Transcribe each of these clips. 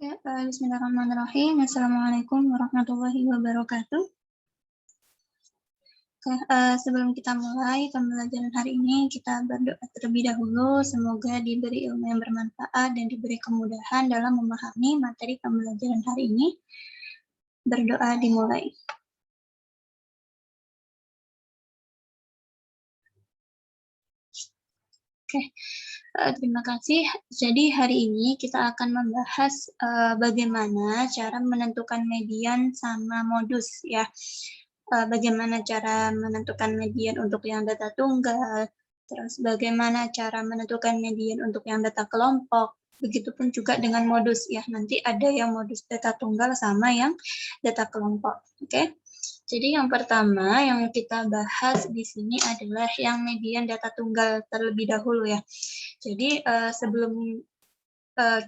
Bismillahirrahmanirrahim. Assalamualaikum warahmatullahi wabarakatuh. Sebelum kita mulai pembelajaran hari ini, kita berdoa terlebih dahulu. Semoga diberi ilmu yang bermanfaat dan diberi kemudahan dalam memahami materi pembelajaran hari ini. Berdoa dimulai. Terima kasih. Jadi hari ini kita akan membahas bagaimana cara menentukan median sama modus ya. Bagaimana cara menentukan median untuk yang data tunggal, terus bagaimana cara menentukan median untuk yang data kelompok, begitupun juga dengan modus ya. Nanti ada yang modus data tunggal sama yang data kelompok. Oke. Jadi yang pertama yang kita bahas di sini adalah yang median data tunggal terlebih dahulu ya. Jadi sebelum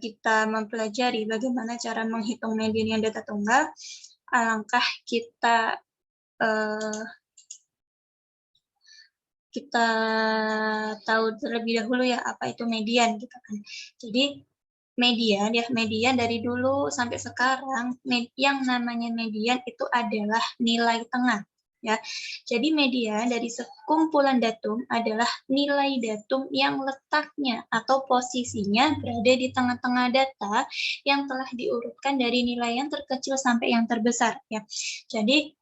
kita mempelajari bagaimana cara menghitung median yang data tunggal, alangkah kita tahu terlebih dahulu ya apa itu median gitu kan. Jadi median dari dulu sampai sekarang yang namanya median itu adalah nilai tengah ya. Jadi median dari sekumpulan datum adalah nilai datum yang letaknya atau posisinya berada di tengah-tengah data yang telah diurutkan dari nilai yang terkecil sampai yang terbesar ya. Jadi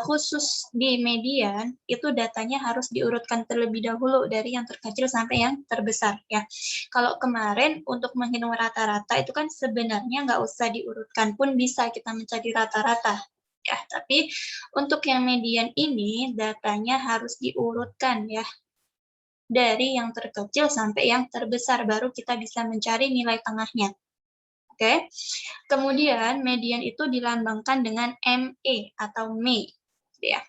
khusus di median itu datanya harus diurutkan terlebih dahulu dari yang terkecil sampai yang terbesar ya. Kalau kemarin untuk menghitung rata-rata itu kan sebenarnya nggak usah diurutkan pun bisa kita mencari rata-rata ya, tapi untuk yang median ini datanya harus diurutkan ya dari yang terkecil sampai yang terbesar baru kita bisa mencari nilai tengahnya. Oke. Kemudian median itu dilambangkan dengan ME atau ME ya.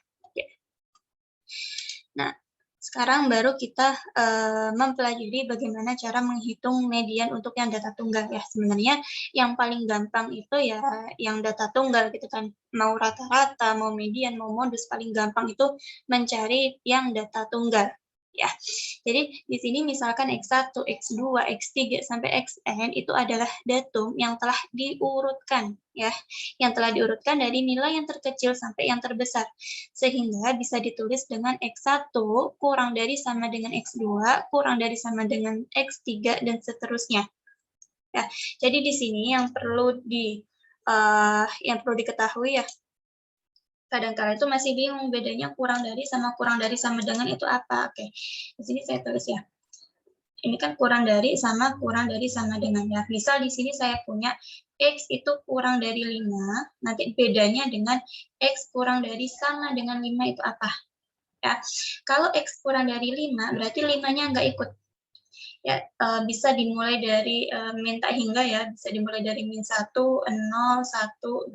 Nah, sekarang baru kita mempelajari bagaimana cara menghitung median untuk yang data tunggal ya. Sebenarnya yang paling gampang itu ya yang data tunggal gitu kan. Mau rata-rata, mau median, mau modus, paling gampang itu mencari yang data tunggal ya. Jadi di sini misalkan X1, X2, X3 sampai Xn itu adalah datum yang telah diurutkan ya. Yang telah diurutkan dari nilai yang terkecil sampai yang terbesar. Sehingga bisa ditulis dengan X1 kurang dari sama dengan X2 kurang dari sama dengan X3 dan seterusnya. Ya, jadi di sini yang perlu diketahui ya. Kadang-kadang itu masih bingung bedanya kurang dari sama dengan itu apa. Oke. Di sini saya tulis ya. Ini kan kurang dari sama dengan ya. Misal di sini saya punya X itu kurang dari 5, nanti bedanya dengan X kurang dari sama dengan 5 itu apa? Ya. Kalau X kurang dari 5, berarti 5-nya nggak ikut. Ya, bisa dimulai dari min tak hingga ya, bisa dimulai dari min 1, 0, 1, 2,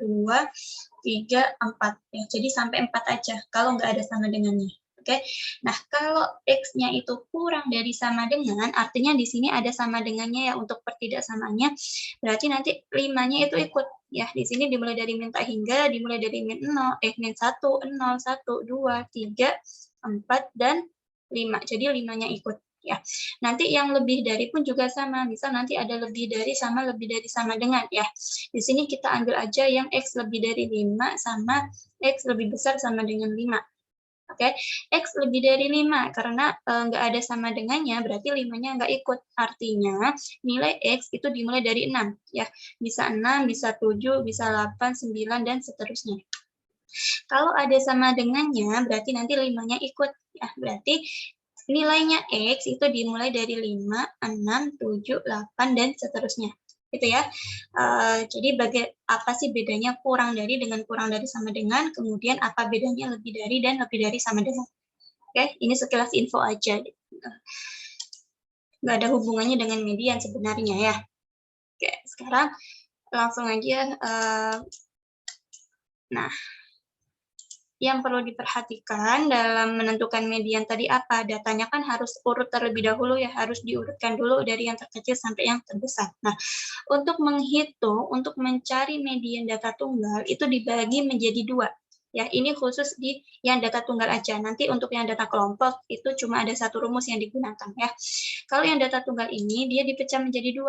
3, 4. Ya, jadi sampai 4 aja, kalau nggak ada sama dengannya. Oke. Nah, kalau X-nya itu kurang dari sama dengan, artinya di sini ada sama dengannya ya untuk pertidaksamaannya, berarti nanti 5-nya itu ikut. Ya, di sini dimulai dari min tak hingga, dimulai dari min 1, 0, 1, 2, 3, 4, dan 5. Jadi 5-nya ikut. Ya, nanti yang lebih dari pun juga sama. Misal nanti ada lebih dari sama dengan ya. Di sini kita ambil aja yang X lebih dari 5 sama X lebih besar sama dengan 5. Oke, X lebih dari 5 karena nggak ada sama dengannya, berarti 5-nya nggak ikut. Artinya nilai X itu dimulai dari 6 ya. Bisa 6, bisa 7, bisa 8, 9 dan seterusnya. Kalau ada sama dengannya, berarti nanti 5-nya ikut ya. Berarti nilainya X itu dimulai dari 5, 6, 7, 8, dan seterusnya. Gitu ya. Jadi apa sih bedanya kurang dari dengan kurang dari sama dengan, kemudian apa bedanya lebih dari dan lebih dari sama dengan. Oke, ini sekilas info aja. Nggak ada hubungannya dengan median sebenarnya ya. Oke, sekarang langsung aja. Nah, yang perlu diperhatikan dalam menentukan median tadi apa? Datanya kan harus urut terlebih dahulu ya, harus diurutkan dulu dari yang terkecil sampai yang terbesar. Nah, untuk menghitung, untuk mencari median data tunggal itu dibagi menjadi 2. Ya, ini khusus di yang data tunggal aja. Nanti untuk yang data kelompok itu cuma ada satu rumus yang digunakan ya. Kalau yang data tunggal ini dia dipecah menjadi 2.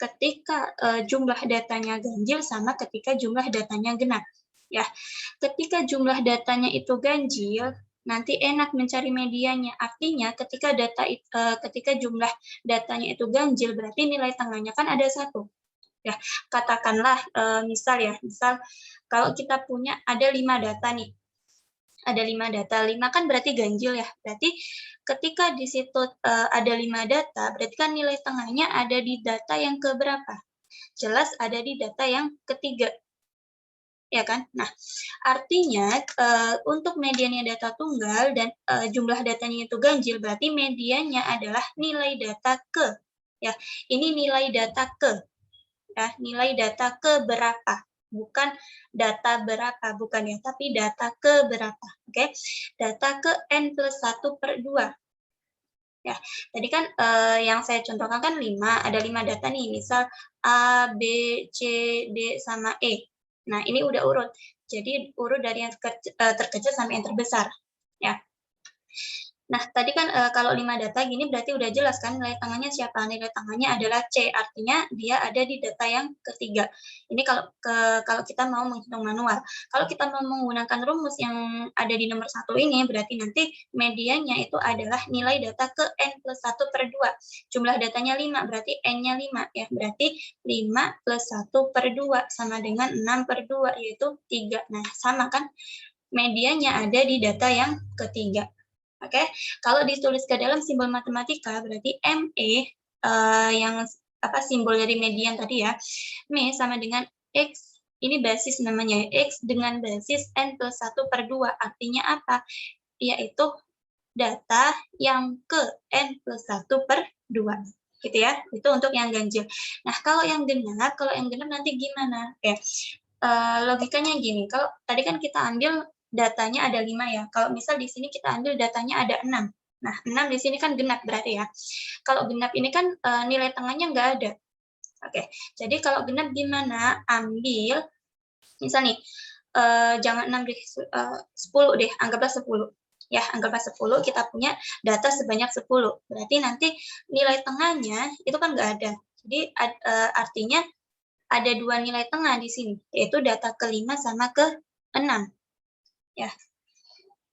ketika jumlah datanya ganjil sama ketika jumlah datanya genap. Ya, ketika jumlah datanya itu ganjil, nanti enak mencari medianya. Artinya ketika jumlah datanya itu ganjil, berarti nilai tengahnya kan ada 1. Ya, katakanlah misal kalau kita punya ada 5 data nih. Ada 5 data, 5 kan berarti ganjil ya. Berarti ketika di situ ada 5 data, berarti kan nilai tengahnya ada di data yang keberapa? Jelas ada di data yang ketiga. Ya kan? Nah, artinya untuk mediannya data tunggal dan jumlah datanya itu ganjil, berarti mediannya adalah nilai data ke. Ya, ini nilai data ke. Ya, nilai data ke berapa? Bukan data berapa, bukan ya, tapi data ke berapa. Oke, data ke n plus 1 per 2. Ya, tadi kan yang saya contohkan kan 5, ada 5 data nih, misal A, B, C, D, sama E. Nah, ini udah urut. Jadi urut dari yang terkecil sampai yang terbesar. Ya. Nah, tadi kan kalau 5 data gini berarti udah jelas kan nilai tengahnya siapa? Nilai tengahnya adalah C, artinya dia ada di data yang ketiga. Ini kalau kita mau menghitung manual. Kalau kita mau menggunakan rumus yang ada di nomor 1 ini, berarti nanti medianya itu adalah nilai data ke N plus 1 per 2. Jumlah datanya 5, berarti N-nya 5. Ya, berarti 5 plus 1 per 2 sama dengan 6 per 2, yaitu 3. Nah, sama kan? Medianya ada di data yang ketiga. Oke, kalau ditulis ke dalam simbol matematika berarti ME yang simbol dari median tadi ya, ME sama dengan X, ini basis namanya X dengan basis N plus 1 per 2. Artinya apa? Yaitu data yang ke N plus 1 per 2. Gitu ya, itu untuk yang ganjil. Nah, kalau yang genap nanti gimana? Oke, logikanya gini, kalau tadi kan kita ambil datanya ada 5 ya. Kalau misal di sini kita ambil datanya ada 6. Nah, 6 di sini kan genap berarti ya. Kalau genap ini kan nilai tengahnya nggak ada. Oke, jadi kalau genap gimana? Ambil, misal nih, jangan 6 deh, 10 deh, anggaplah 10. Ya, anggaplah 10, kita punya data sebanyak 10. Berarti nanti nilai tengahnya itu kan nggak ada. Jadi artinya ada 2 nilai tengah di sini, yaitu data ke-5 sama ke-6. Ya.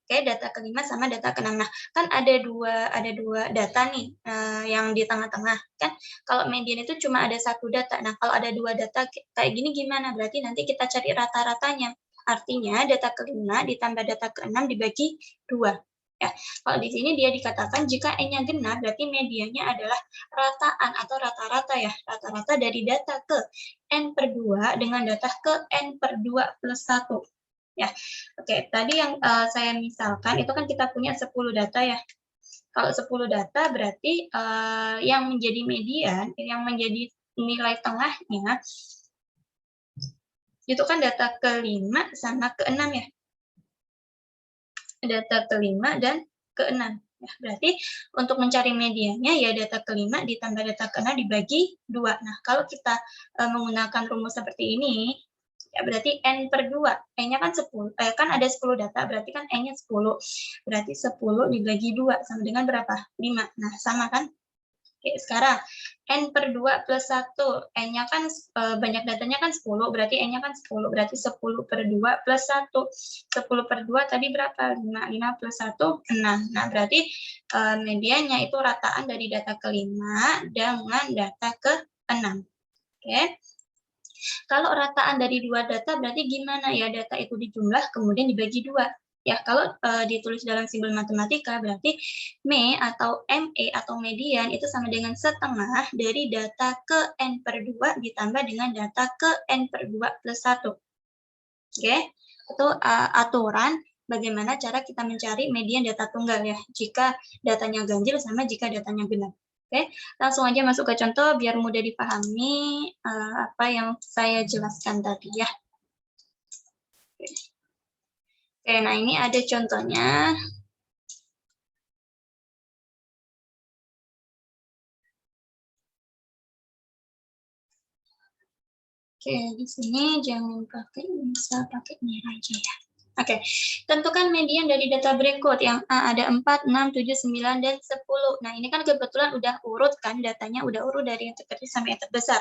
Oke, data ke-5 sama data ke-6. Nah, kan ada dua data nih yang di tengah-tengah. Kan kalau median itu cuma ada 1 data. Nah, kalau ada 2 data kayak gini gimana? Berarti nanti kita cari rata-ratanya. Artinya data ke-5 ditambah data ke-6 dibagi 2. Ya, kalau di sini dia dikatakan jika N-nya genap, berarti mediannya adalah rataan atau rata-rata ya. Rata-rata dari data ke N per 2 dengan data ke N per 2 plus 1. Ya, oke. Tadi yang saya misalkan itu kan kita punya 10 data ya. Kalau 10 data berarti yang menjadi median, yang menjadi nilai tengahnya itu kan data ke-5 sama ke-6 ya. Data ke-5 dan ke-6. Ya, berarti untuk mencari mediannya ya data ke-5 ditambah data ke-6 dibagi 2. Nah, kalau kita menggunakan rumus seperti ini, ya berarti N per 2. N-nya kan 10. Kan ada 10 data, berarti kan N-nya 10. Berarti 10 dibagi 2 sama dengan berapa? 5. Nah, sama kan? Oke, sekarang N per 2 plus 1. N-nya kan banyak datanya kan 10, berarti N-nya kan 10. Berarti 10 per 2 plus 1. 10 per 2 tadi berapa? 5. 5 plus 1, 6. Nah, berarti mediannya itu rataan dari data ke-5 dengan data ke-6. Oke. Kalau rataan dari 2 data berarti gimana ya? Data itu dijumlah kemudian dibagi 2. Ya, kalau ditulis dalam simbol matematika berarti ME atau ME atau median itu sama dengan setengah dari data ke N per 2 ditambah dengan data ke N per 2 plus 1. Oke, itu aturan bagaimana cara kita mencari median data tunggal ya, jika datanya ganjil sama jika datanya genap. Oke, langsung aja masuk ke contoh biar mudah dipahami apa yang saya jelaskan tadi ya. Oke, nah ini ada contohnya. Oke, di sini jangan pakai, bisa pakai merah aja ya. Oke, tentukan median dari data berikut yang A ada 4, 6, 7, 9, dan 10. Nah, ini kan kebetulan udah urut kan, datanya udah urut dari yang terkecil sampai yang terbesar.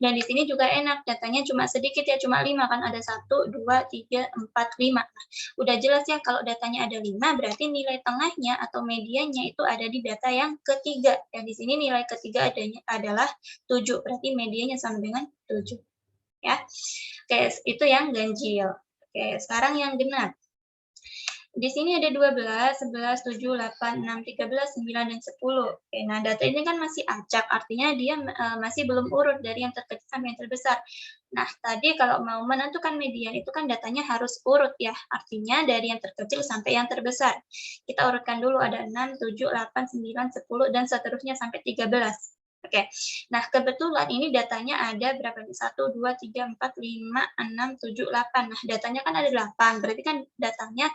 Dan di sini juga enak, datanya cuma sedikit ya, cuma 5 kan, ada 1, 2, 3, 4, 5. Nah, udah jelas ya kalau datanya ada 5, berarti nilai tengahnya atau mediannya itu ada di data yang ketiga. Dan di sini nilai ketiga adalah 7, berarti mediannya sama dengan 7. Ya. Oke, itu yang ganjil. Oke, sekarang yang genap. Di sini ada 12, 11, 7, 8, 6, 13, 9, dan 10. Oke, nah data ini kan masih acak, artinya dia masih belum urut dari yang terkecil sampai yang terbesar. Nah, tadi kalau mau menentukan median itu kan datanya harus urut ya, artinya dari yang terkecil sampai yang terbesar. Kita urutkan dulu, ada 6, 7, 8, 9, 10, dan seterusnya sampai 13. Oke, nah kebetulan ini datanya ada berapa nih? 1, 2, 3, 4, 5, 6, 7, 8. Nah, datanya kan ada 8, berarti kan datanya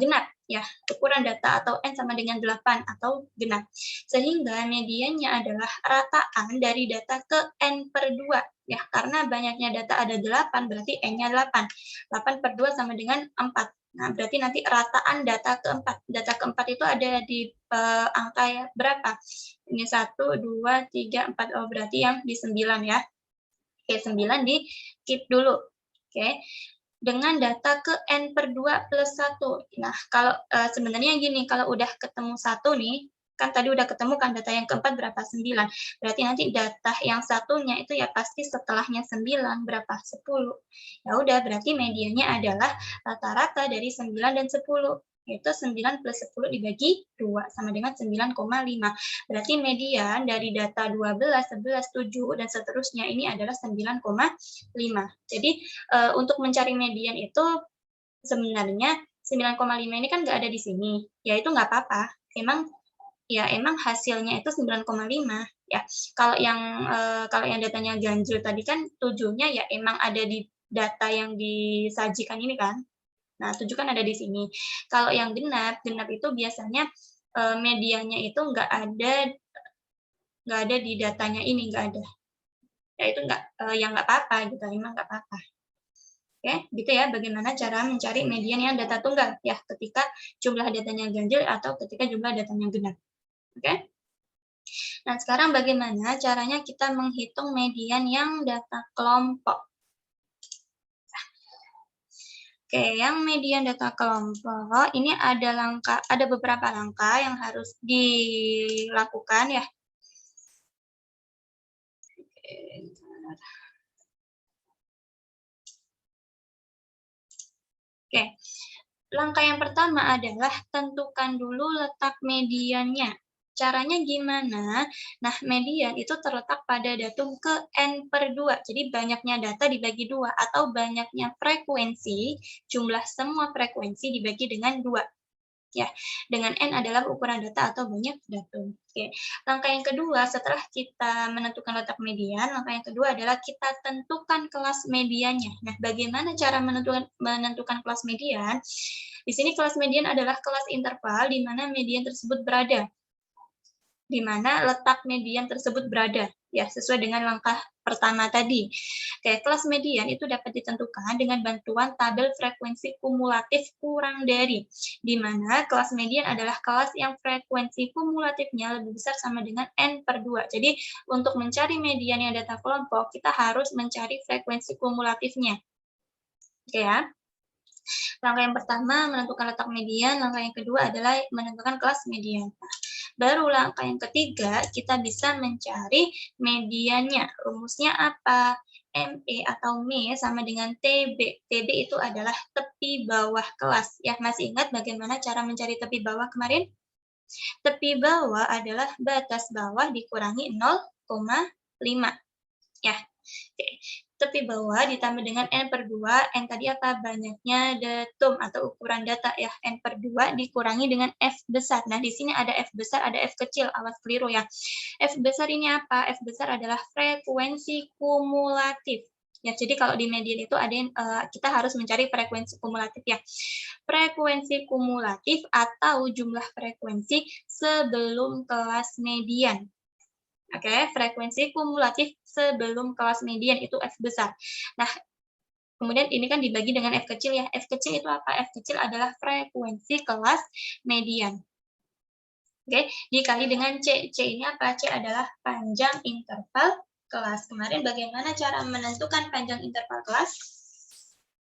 genap ya, ukuran data atau N sama dengan 8 atau genap. Sehingga mediannya adalah rataan dari data ke N per 2 ya, karena banyaknya data ada 8 berarti N-nya 8. 8 per 2 sama dengan 4. Nah, berarti nanti rataan data keempat. Data keempat itu ada di angka ya, berapa? Ini 1, 2, 3, 4. Oh, berarti yang di 9 ya. Oke, 9 di keep dulu. Oke. Dengan data ke N per 2 plus 1. Nah, kalau sebenarnya gini, kalau udah ketemu 1 nih, kan tadi udah ketemu kan data yang keempat berapa? 9. Berarti nanti data yang satunya itu ya pasti setelahnya 9 berapa? 10. Ya udah, berarti mediannya adalah rata-rata dari 9 dan 10. Yaitu 9 plus 10 dibagi 2 sama dengan 9,5. Berarti median dari data 12, 11, 7, dan seterusnya ini adalah 9,5. Jadi untuk mencari median itu sebenarnya 9,5 ini kan nggak ada di sini, ya itu nggak apa-apa. Emang hasilnya itu 9,5 ya. Kalau yang datanya ganjil tadi kan 7-nya ya emang ada di data yang disajikan ini kan. Nah, 7 kan ada di sini. Kalau yang genap itu biasanya mediannya itu nggak ada di datanya ini, nggak ada. Ya itu nggak apa-apa gitu, emang nggak apa-apa. Oke, gitu ya bagaimana cara mencari median yang data tunggal ya ketika jumlah datanya ganjil atau ketika jumlah datanya genap. Oke. Nah, sekarang bagaimana caranya kita menghitung median yang data kelompok. Oke, yang median data kelompok ini ada beberapa langkah yang harus dilakukan ya. Oke, langkah yang pertama adalah tentukan dulu letak mediannya. Caranya gimana? Nah, median itu terletak pada datum ke N per 2. Jadi banyaknya data dibagi 2 atau banyaknya frekuensi, jumlah semua frekuensi dibagi dengan 2. Ya, dengan N adalah ukuran data atau banyak datum. Oke. Langkah yang kedua, setelah kita menentukan letak median, langkah yang kedua adalah kita tentukan kelas mediannya. Nah, bagaimana cara menentukan kelas median? Di sini kelas median adalah kelas interval di mana median tersebut berada. Di mana letak median tersebut berada, ya sesuai dengan langkah pertama tadi. Oke, kelas median itu dapat ditentukan dengan bantuan tabel frekuensi kumulatif kurang dari, di mana kelas median adalah kelas yang frekuensi kumulatifnya lebih besar sama dengan N per 2. Jadi, untuk mencari median yang data kelompok, kita harus mencari frekuensi kumulatifnya. Oke ya. Langkah yang pertama menentukan letak median, langkah yang kedua adalah menentukan kelas median. Baru langkah yang ketiga, kita bisa mencari mediannya. Rumusnya apa? ME atau ME sama dengan TB. TB itu adalah tepi bawah kelas. Ya, masih ingat bagaimana cara mencari tepi bawah kemarin? Tepi bawah adalah batas bawah dikurangi 0,5. Ya, oke. Tepi bawah ditambah dengan N per 2, N tadi apa? Banyaknya datum atau ukuran data ya, N per 2 dikurangi dengan F besar. Nah, di sini ada F besar, ada F kecil, awas keliru ya. F besar ini apa? F besar adalah frekuensi kumulatif. Ya, jadi kalau di median itu ada kita harus mencari frekuensi kumulatif ya. Frekuensi kumulatif atau jumlah frekuensi sebelum kelas median. Oke, frekuensi kumulatif sebelum kelas median itu F besar. Nah, Kemudian ini kan dibagi dengan F kecil ya. F kecil itu apa? F kecil adalah frekuensi kelas median. Oke, dikali dengan C. C ini apa? C adalah panjang interval kelas. Kemarin bagaimana cara menentukan panjang interval kelas?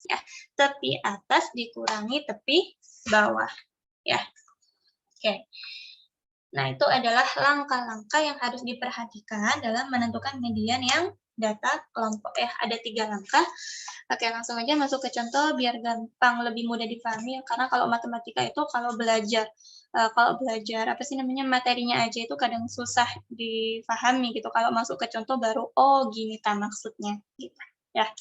Ya, tepi atas dikurangi tepi bawah. Ya, oke. Nah, itu adalah langkah-langkah yang harus diperhatikan dalam menentukan median yang data kelompok. Ada 3 langkah. Oke, langsung aja masuk ke contoh biar gampang, lebih mudah dipahami. Karena kalau matematika itu kalau belajar apa sih namanya, materinya aja itu kadang susah dipahami gitu. Kalau masuk ke contoh baru, oh gini ta maksudnya, gitu. Ya.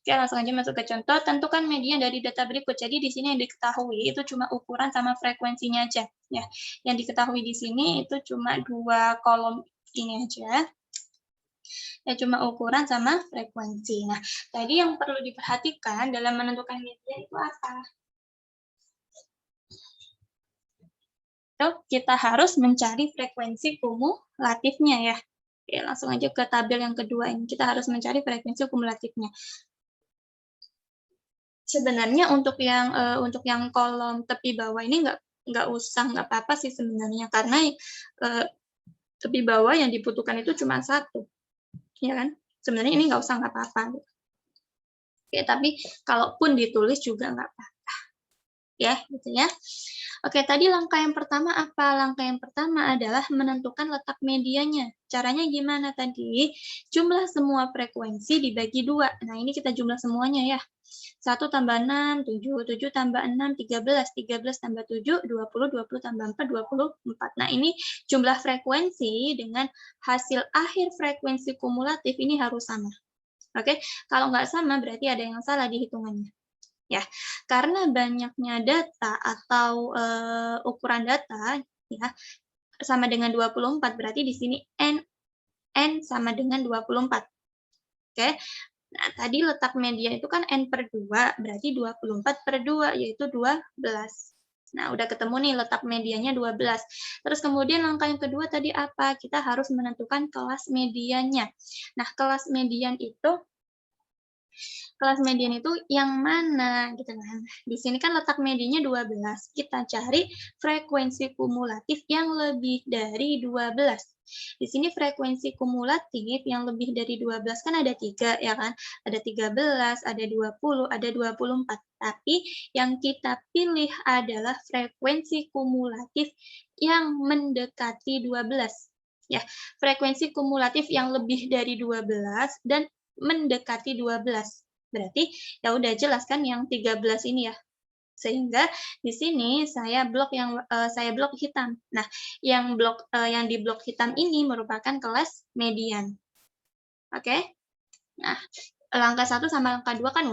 Oke, langsung aja masuk ke contoh. Tentukan median dari data berikut. Jadi di sini yang diketahui itu cuma ukuran sama frekuensinya aja. Ya, yang diketahui di sini itu cuma 2 kolom ini aja. Ya, cuma ukuran sama frekuensi. Nah, tadi yang perlu diperhatikan dalam menentukan median itu apa? Kita harus mencari frekuensi kumulatifnya ya. Oke, langsung aja ke tabel yang kedua ini. Kita harus mencari frekuensi kumulatifnya. Sebenarnya untuk yang kolom tepi bawah ini nggak usah, nggak apa-apa sih sebenarnya, karena tepi bawah yang dibutuhkan itu cuma 1, ya kan? Sebenarnya ini nggak usah, nggak apa-apa. Oke, tapi kalaupun ditulis juga nggak apa-apa. Ya, gitu ya. Oke, tadi langkah yang pertama apa? Langkah yang pertama adalah menentukan letak medianya. Caranya gimana tadi? Jumlah semua frekuensi dibagi 2. Nah, ini kita jumlah semuanya ya. 1 tambah 6, 7, 7 tambah 6, 13, 13 tambah 7, 20, 20 tambah 4, 24. Nah, ini jumlah frekuensi dengan hasil akhir frekuensi kumulatif ini harus sama. Oke, kalau nggak sama berarti ada yang salah di hitungannya. Ya, karena banyaknya data atau ukuran data ya sama dengan 24, berarti di sini n sama dengan 24. Oke. Nah, tadi letak media itu kan n per 2, berarti 24 per 2 yaitu 12. Nah, udah ketemu nih letak medianya 12. Terus kemudian langkah yang kedua tadi apa? Kita harus menentukan kelas mediannya. Nah, kelas median itu yang mana gitu kan. Di sini kan letak medianya 12. Kita cari frekuensi kumulatif yang lebih dari 12. Di sini frekuensi kumulatif yang lebih dari 12 kan ada 3 ya kan. Ada 13, ada 20, ada 24. Tapi yang kita pilih adalah frekuensi kumulatif yang mendekati 12. Ya, frekuensi kumulatif yang lebih dari 12 dan mendekati 12. Berarti ya udah jelas kan yang 13 ini ya. Sehingga di sini saya blok hitam. Nah, yang di blok hitam ini merupakan kelas median. Oke? Nah, langkah 1 sama langkah 2 kan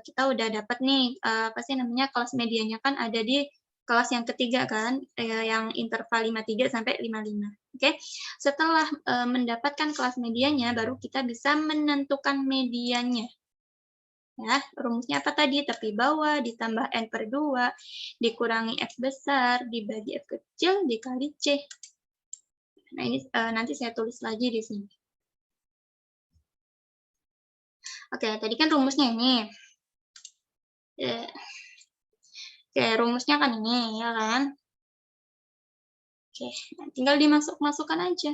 kita udah dapat nih apa sih namanya kelas mediannya kan ada di kelas yang ketiga kan, yang interval 53 sampai 55. Oke. Setelah mendapatkan kelas mediannya baru kita bisa menentukan mediannya. Ya, rumusnya apa tadi? Tepi bawah ditambah N per 2, dikurangi F besar, dibagi F kecil, dikali C. Nah, ini nanti saya tulis lagi di sini. Oke, tadi kan rumusnya ini. Oke, rumusnya kan ini, ya kan? Oke, tinggal dimasukkan aja.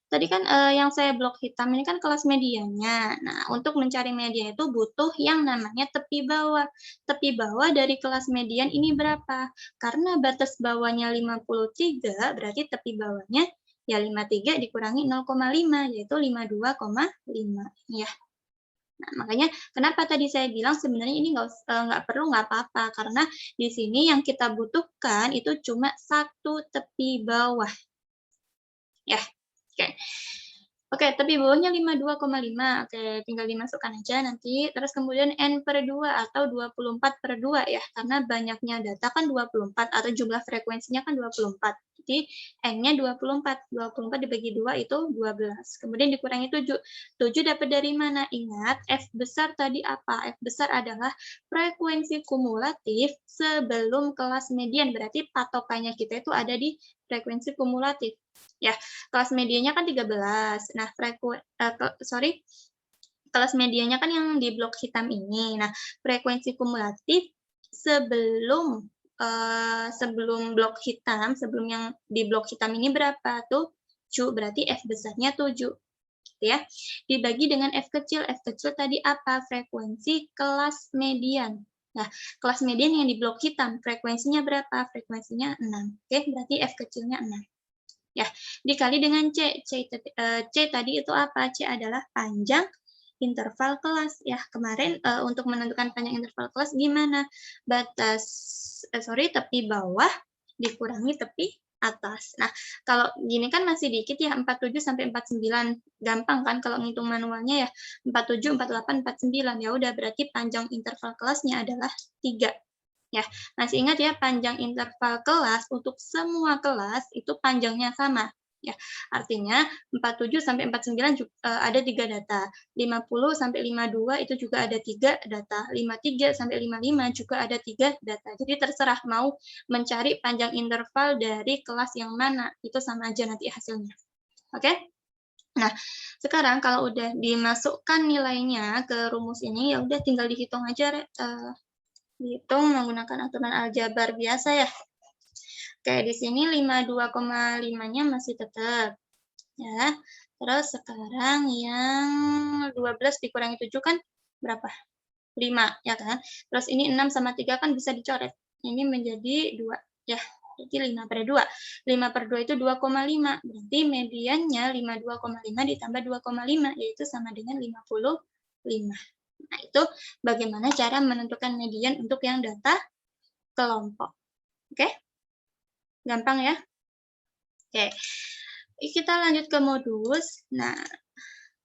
Tadi kan yang saya blok hitam ini kan kelas medianya. Nah, untuk mencari median itu butuh yang namanya tepi bawah. Tepi bawah dari kelas median ini berapa? Karena batas bawahnya 53, berarti tepi bawahnya ya 53 dikurangi 0,5, yaitu 52,5. Ya. Nah, makanya kenapa tadi saya bilang sebenarnya ini nggak perlu, nggak apa-apa. Karena di sini yang kita butuhkan itu cuma 1 tepi bawah. Ya, oke. Oke, tepi bawahnya 52,5. Oke, tinggal dimasukkan aja nanti. Terus kemudian N per 2 atau 24 per 2 ya. Karena banyaknya data kan 24 atau jumlah frekuensinya kan 24. Jadi N-nya 24. 24 dibagi 2 itu 12. Kemudian dikurangi 7. 7 dapat dari mana? Ingat, F besar tadi apa? F besar adalah frekuensi kumulatif sebelum kelas median. Berarti patokannya kita itu ada di frekuensi kumulatif. Ya, kelas medianya kan 13. Nah, kelas medianya kan yang di blok hitam ini. Nah, frekuensi kumulatif sebelum sebelum blok hitam, sebelum yang di blok hitam ini berapa? 7, berarti F besarnya 7. Gitu ya. Dibagi dengan F kecil. F kecil tadi apa? Frekuensi kelas median. Nah, kelas median yang di blok hitam, frekuensinya berapa? Frekuensinya 6. Oke, berarti F kecilnya 6. Ya, dikali dengan C. C tadi itu apa? C adalah panjang interval kelas. Ya, kemarin untuk menentukan panjang interval kelas gimana? Tepi bawah dikurangi tepi atas. Nah, kalau gini kan masih dikit ya, 47 sampai 49. Gampang kan kalau ngitung manualnya ya, 47, 48, 49. Ya udah, berarti panjang interval kelasnya adalah 3. Ya, masih ingat ya, panjang interval kelas untuk semua kelas itu panjangnya sama. Ya, artinya 47 sampai 49 ada 3 data. 50 sampai 52 itu juga ada 3 data. 53 sampai 55 juga ada 3 data. Jadi terserah mau mencari panjang interval dari kelas yang mana, itu sama aja nanti hasilnya. Oke? Nah, sekarang kalau udah dimasukkan nilainya ke rumus ini, ya udah tinggal dihitung aja, dihitung menggunakan aturan aljabar biasa ya. Oke, di sini 52,5-nya masih tetap. Ya. Terus sekarang yang 12 dikurangi 7 kan berapa? 5, ya kan? Terus ini 6 sama 3 kan bisa dicoret. Ini menjadi 2. Ya, berarti 5/2. 5/2 itu 2,5. Berarti mediannya 52,5 ditambah 2,5, yaitu sama dengan 55. Nah, itu bagaimana cara menentukan median untuk yang data kelompok. Oke? Gampang ya? Oke. Kita lanjut ke modus. Nah,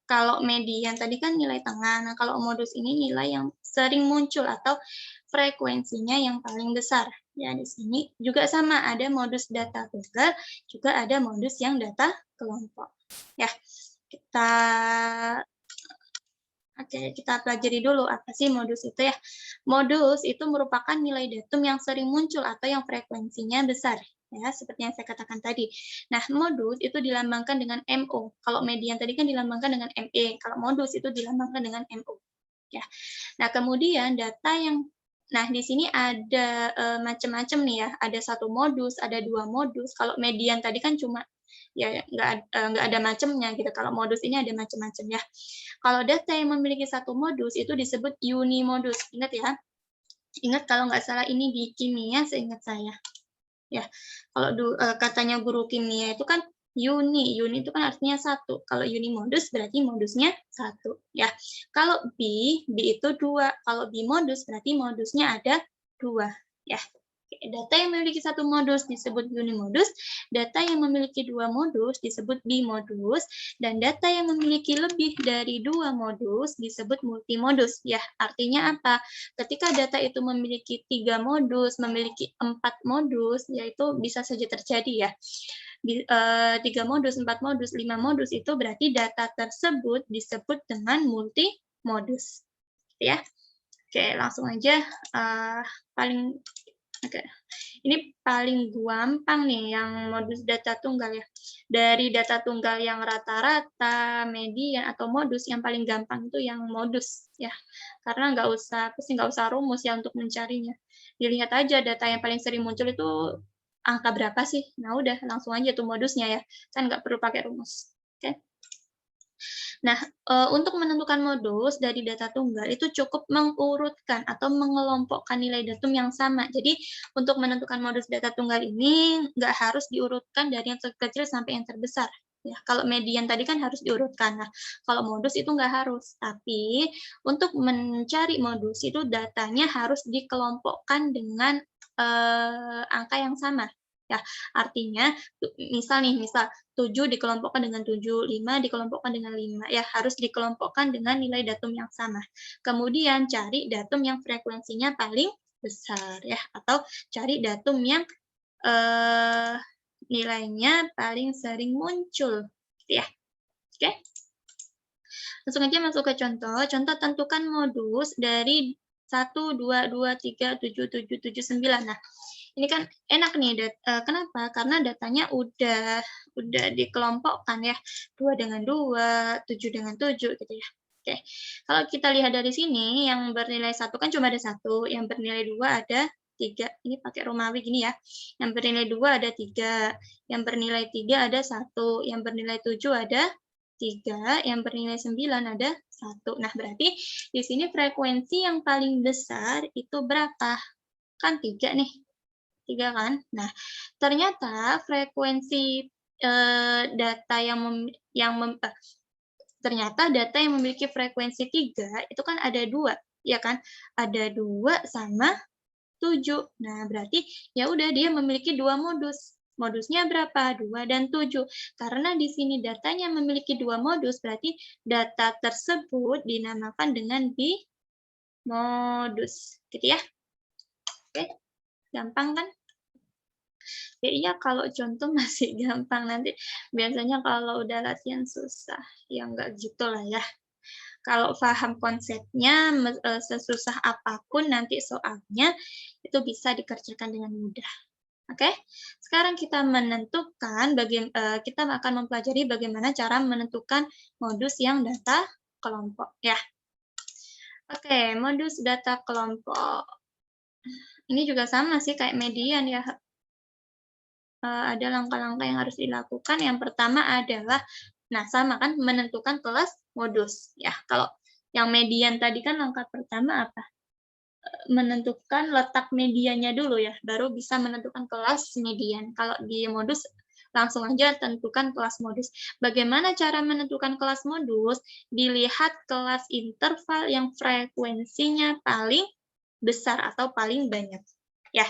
kalau median tadi kan nilai tengah. Nah, kalau modus ini nilai yang sering muncul atau frekuensinya yang paling besar. Ya, di sini juga sama, ada modus data tunggal, juga ada modus yang data kelompok. Ya, kita pelajari dulu apa sih modus itu ya. Modus itu merupakan nilai datum yang sering muncul atau yang frekuensinya besar. Ya, seperti yang saya katakan tadi. Nah, modus itu dilambangkan dengan MO. Kalau median tadi kan dilambangkan dengan ME. Kalau modus itu dilambangkan dengan MO. Ya. Nah, kemudian data yang di sini ada macam-macam nih ya. Ada 1 modus, ada 2 modus. Kalau median tadi kan cuma ya nggak ada macamnya gitu. Kalau modus ini ada macam-macam ya. Kalau data yang memiliki 1 modus itu disebut unimodus. Ingat ya. Ingat kalau nggak salah ini di kimia seingat saya. Ya, kalau katanya guru kimia itu kan uni itu kan artinya 1. Kalau unimodus berarti modusnya 1. Ya, kalau B itu 2. Kalau bimodus berarti modusnya ada 2. Ya, data yang memiliki 1 modus disebut unimodus, data yang memiliki 2 modus disebut bimodus, dan data yang memiliki lebih dari 2 modus disebut multimodus. Ya, artinya apa? Ketika data itu memiliki 3 modus, memiliki 4 modus, yaitu bisa saja terjadi ya. 3 modus, 4 modus, 5 modus itu berarti data tersebut disebut dengan multimodus. Ya. Oke, langsung aja Oke. Ini paling gampang nih yang modus data tunggal ya. Dari data tunggal yang rata-rata, median atau modus, yang paling gampang itu yang modus ya. Karena nggak usah rumus ya untuk mencarinya. Dilihat aja data yang paling sering muncul itu angka berapa sih. Nah, udah langsung aja tuh modusnya ya. Kan nggak perlu pakai rumus. Oke. Nah, untuk menentukan modus dari data tunggal itu cukup mengurutkan atau mengelompokkan nilai datum yang sama. Jadi, untuk menentukan modus data tunggal ini nggak harus diurutkan dari yang terkecil sampai yang terbesar. Ya, kalau median tadi kan harus diurutkan. Nah, kalau modus itu nggak harus. Tapi, untuk mencari modus itu datanya harus dikelompokkan dengan angka yang sama. Ya, artinya misal 7 dikelompokkan dengan 7, 5 dikelompokkan dengan 5. Ya, harus dikelompokkan dengan nilai datum yang sama. Kemudian cari datum yang frekuensinya paling besar ya, atau cari datum yang nilainya paling sering muncul gitu ya. Oke? Langsung aja masuk ke contoh. Contoh tentukan modus dari 1, 2, 2, 3, 7, 7, 7, 9. Nah, ini kan enak nih, kenapa? Karena datanya udah dikelompokkan ya, 2 dengan 2, 7 dengan 7 gitu ya. Oke, kalau kita lihat dari sini, yang bernilai 1 kan cuma ada 1, yang bernilai 2 ada 3. Ini pakai Romawi gini ya. Yang bernilai 2 ada 3, yang bernilai 3 ada 1, yang bernilai 7 ada 3, yang bernilai 9 ada 1. Nah, berarti di sini frekuensi yang paling besar itu berapa? Kan 3 nih, 3 kan? Nah, ternyata frekuensi data ternyata data yang memiliki frekuensi 3 itu kan ada 2, ya kan? Ada 2 sama 7. Nah, berarti ya udah dia memiliki 2 modus. Modusnya berapa? 2 dan 7. Karena di sini datanya memiliki 2 modus, berarti data tersebut dinamakan dengan bimodus. Gitu ya. Oke, gampang kan? Kayaknya kalau contoh masih gampang, nanti biasanya kalau udah latihan susah. Ya enggak gitu lah ya. Kalau paham konsepnya, sesusah apapun nanti soalnya, itu bisa dikerjakan dengan mudah. Oke? Sekarang kita kita akan mempelajari bagaimana cara menentukan modus yang data kelompok, ya. Oke, modus data kelompok. Ini juga sama sih kayak median ya. Ada langkah-langkah yang harus dilakukan. Yang pertama adalah, nah sama kan, menentukan kelas modus. Ya, kalau yang median tadi kan langkah pertama apa? Menentukan letak mediannya dulu ya, baru bisa menentukan kelas median. Kalau di modus, langsung aja tentukan kelas modus. Bagaimana cara menentukan kelas modus? Dilihat kelas interval yang frekuensinya paling besar atau paling banyak. Ya,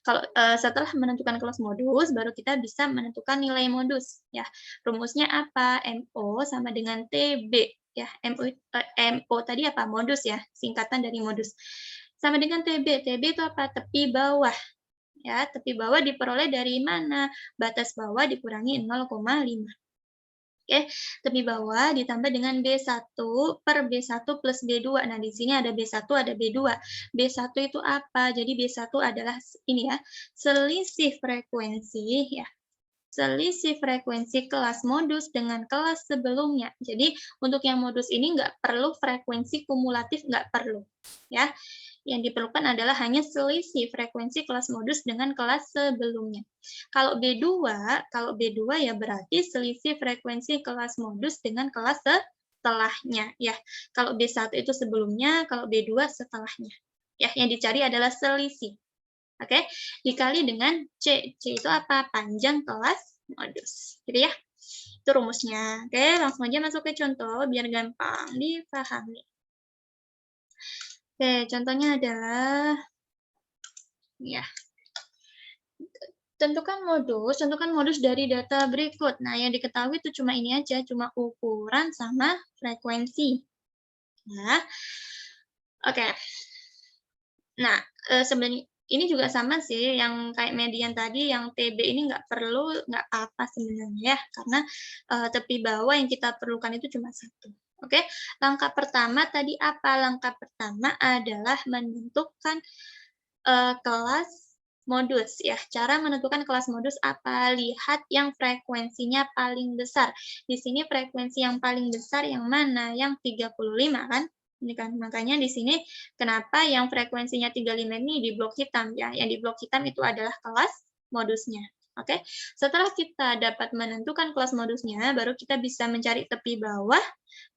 kalau setelah menentukan kelas modus, baru kita bisa menentukan nilai modus. Ya, rumusnya apa? MO sama dengan TB. Ya, MO tadi apa? Modus ya, singkatan dari modus. Sama dengan TB. TB itu apa? Tepi bawah. Ya, tepi bawah diperoleh dari mana? Batas bawah dikurangi 0,5. Oke, tepi bawah ditambah dengan B1 per B1 plus B2. Nah, di sini ada B1, ada B2. B1 itu apa? Jadi B1 adalah ini ya, selisih frekuensi ya. Selisih frekuensi kelas modus dengan kelas sebelumnya. Jadi, untuk yang modus ini nggak perlu frekuensi kumulatif, nggak perlu. Ya, yang diperlukan adalah hanya selisih frekuensi kelas modus dengan kelas sebelumnya. Kalau B2 ya berarti selisih frekuensi kelas modus dengan kelas setelahnya. Ya, kalau B1 itu sebelumnya, kalau B2 setelahnya. Ya, yang dicari adalah selisih. Oke, dikali dengan C. C itu apa? Panjang kelas modus. Gitu ya. Itu rumusnya. Oke, langsung aja masuk ke contoh biar gampang dipahami. Oke, contohnya adalah ya. Tentukan modus dari data berikut. Nah, yang diketahui itu cuma ini aja, cuma ukuran sama frekuensi. Ya. Oke. Nah, sebenarnya ini juga sama sih, yang kayak median tadi, yang TB ini nggak apa-apa sebenarnya ya, karena tepi bawah yang kita perlukan itu cuma 1. Oke, langkah pertama tadi apa? Langkah pertama adalah menentukan kelas modus ya. Cara menentukan kelas modus apa? Lihat yang frekuensinya paling besar. Di sini frekuensi yang paling besar yang mana? Yang 35 kan? Ini kan, makanya di sini kenapa yang frekuensinya 35 ini di blok hitam ya. Yang di blok hitam itu adalah kelas modusnya. Oke, setelah kita dapat menentukan kelas modusnya, baru kita bisa mencari tepi bawah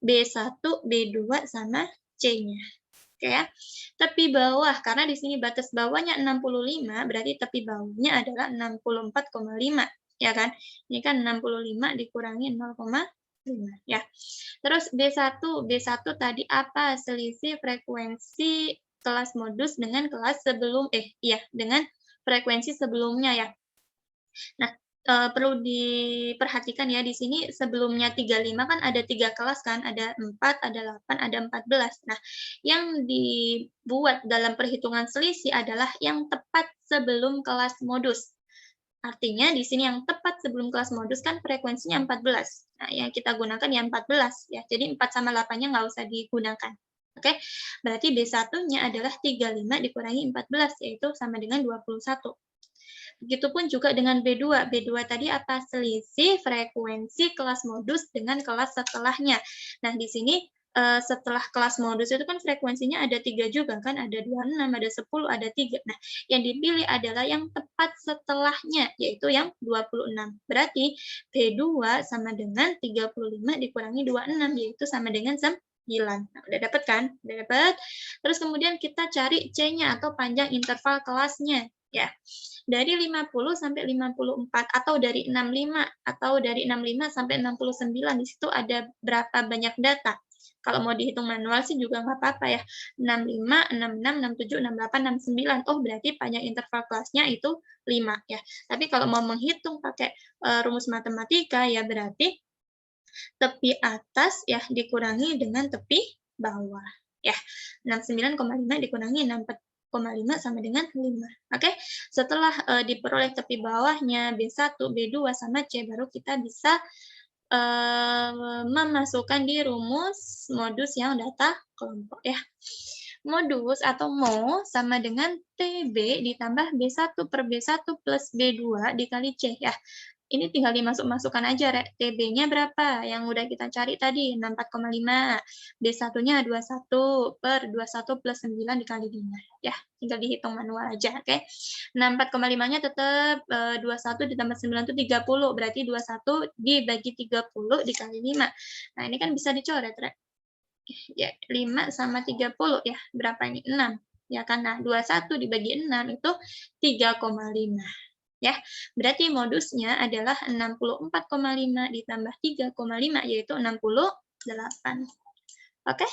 B1, B2, sama C-nya. Oke ya. Tepi bawah, karena di sini batas bawahnya 65, berarti tepi bawahnya adalah 64,5, ya kan? Ini kan 65 dikurangi 0,5, ya. Terus B1 tadi apa? Selisih frekuensi kelas modus dengan kelas dengan frekuensi sebelumnya ya. Nah, perlu diperhatikan ya, di sini sebelumnya 35 kan ada 3 kelas kan, ada 4, ada 8, ada 14. Nah, yang dibuat dalam perhitungan selisih adalah yang tepat sebelum kelas modus. Artinya di sini yang tepat sebelum kelas modus kan frekuensinya 14. Nah, yang kita gunakan yang 14 ya. Jadi 4 sama 8-nya nggak usah digunakan. Oke, berarti B1-nya adalah 35 dikurangi 14, yaitu sama dengan 21. Begitupun juga dengan B2. B2 tadi apa? Selisih frekuensi kelas modus dengan kelas setelahnya. Nah, di sini setelah kelas modus itu kan frekuensinya ada 3 juga kan, ada 26, ada 10, ada 3. Nah, yang dipilih adalah yang tepat setelahnya, yaitu yang 26. Berarti P2 sama dengan 35 dikurangi 26, yaitu sama dengan 9. Nah, udah dapat kan? Udah dapat. Terus kemudian kita cari C-nya atau panjang interval kelasnya, ya. Dari 50 sampai 54 atau dari 65 atau dari 65 sampai 69, di situ ada berapa banyak data? Kalau mau dihitung manual sih juga nggak apa-apa ya. 65, 66, 67, 68, 69. Oh, berarti panjang interval kelasnya itu 5 ya. Tapi kalau mau menghitung pakai rumus matematika ya berarti tepi atas ya dikurangi dengan tepi bawah. Ya, 69,5 dikurangi 64,5 sama dengan 5. Oke, setelah diperoleh tepi bawahnya B1, B2 sama C, baru kita bisa memasukkan di rumus modus yang data kelompok ya. Modus atau mo sama dengan TB ditambah B1 per B1 plus B2 dikali C ya. Ini tinggal dimasuk-masukkan aja, TB-nya berapa? Yang udah kita cari tadi, 64,5. B1-nya 21 per 21 plus 9 dikali 5. Ya, tinggal dihitung manual aja, oke? 64,5-nya tetap 21 ditambah 9 itu 30. Berarti 21 dibagi 30 dikali 5. Nah, ini kan bisa dicoret, ya, 5 sama 30 ya. Berapa ini? 6. Ya kan? Nah, 21 dibagi 6 itu 3,5. Ya, berarti modusnya adalah 64,5 ditambah 3,5 yaitu 68. Oke?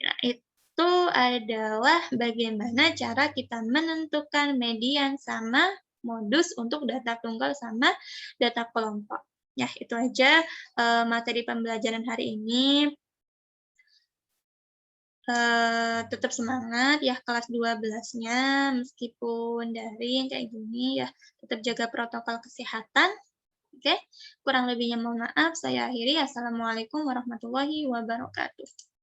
Nah, itu adalah bagaimana cara kita menentukan median sama modus untuk data tunggal sama data kelompok. Ya, itu aja materi pembelajaran hari ini. Tetap semangat ya kelas 12-nya, meskipun daring kayak gini ya, tetap jaga protokol kesehatan. Oke, kurang lebihnya mohon maaf. Saya akhiri. Assalamualaikum warahmatullahi wabarakatuh.